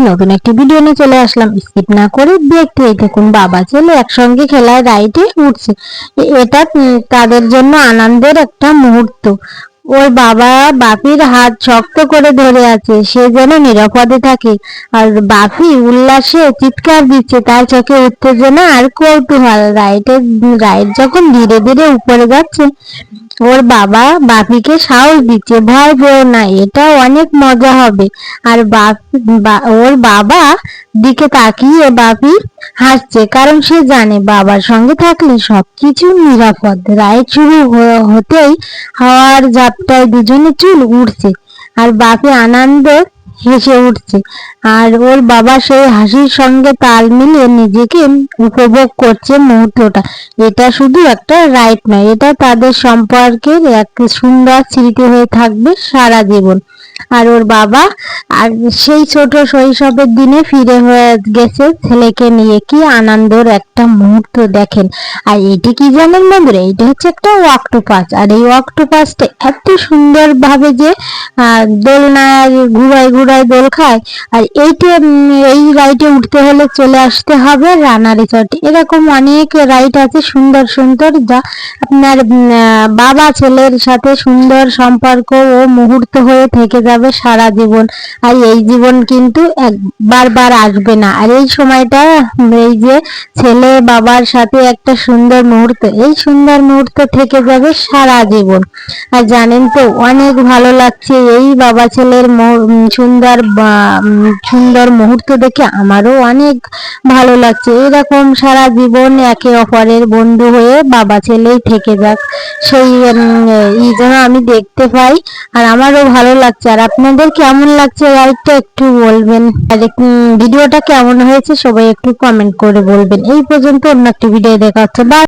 নতুন একটি ভিডিও নিয়ে চলে আসলাম। স্কিপ না করে দেখতেই থাকুন। বাবা ছেলে একসঙ্গে খেলার রাইডে উঠছে। এটা তাদের জন্য আনন্দের একটা মুহূর্ত। ওর বাবা বাপির হাত শক্ত করে ধরে আছে, সে যেন নিরাপদে থাকে। আর বাপি উল্লাসে চিৎকার দিচ্ছে, তার চোখে উত্তেজনা আর কৌতূহল। রাইড যখন ধীরে ধীরে উপরে যাচ্ছে, ওর বাবা বাপিকে সাহস দিচ্ছে, ভয় পেও না, এটা অনেক মজা হবে। আর ওর বাবা দিকে তাকিয়ে বাপি হাসছে, কারণ সে জানে বাবার সঙ্গে থাকলে সবকিছু নিরাপদ। রাইড শুরু হতেই হাওয়ার ঝাপটায় দুজনে চুল উঠছে, আর বাপি আনন্দে হেসে উঠছে। আর ওর বাবা সেই হাসির সঙ্গে তাল মিলিয়ে নিজেকে উপভোগ করছে মুহূর্তটা। এটা শুধু একটা রাইড নয়, এটা তাদের সম্পর্কের এক সুন্দর স্মৃতি হয়ে থাকবে সারা জীবন। আর ওর বাবা আর সেই ছোট শৈশবের দিনে ফিরে হয়ে গেছে ছেলেকে নিয়ে। কি আনন্দের একটা মুহূর্ত দেখেন। আর এটি কি জানেন বন্ধুরা, এটা হচ্ছে একটা অক্টোপাস। আর এই অক্টোপাসটা এত সুন্দর ভাবে যে দোলনায় ঘুরায় ঘুরায় দোল খায়। আর এই রাইডে উঠতে হলে চলে আসতে হবে রানা রিসর্ট। এরকম অনেক রাইড আছে সুন্দর সুন্দর, যা আপনার বাবা ছেলের সাথে সুন্দর সম্পর্ক ও মুহূর্ত হয়ে থেকে যাবে সারা জীবন। আর এই জীবন কিন্তু বারবার আসবে না। আর এই সময়টা, এই যে ছেলে বাবার সাথে একটা সুন্দর মুহূর্ত, এই সুন্দর মুহূর্ত থেকে যাবে সারা জীবন। আর জানেন তো, অনেক ভালো লাগছে এই বাবা ছেলের সুন্দর মুহূর্ত দেখে। আমারও অনেক ভালো লাগছে। এরকম সারা জীবন একে অপরের বন্ধু হয়ে বাবা ছেলেই থেকে যাক, সেই যেন আমি দেখতে পাই। আর আমারও ভালো লাগছে। আর আপনাদের কেমন লাগছে রাইডটা একটু বলবেন। আর ভিডিওটা কেমন হয়েছে সবাই একটু কমেন্ট করে বলবেন। এই পর্যন্ত অন্য একটি ভিডিও দেখা হচ্ছে। বাই।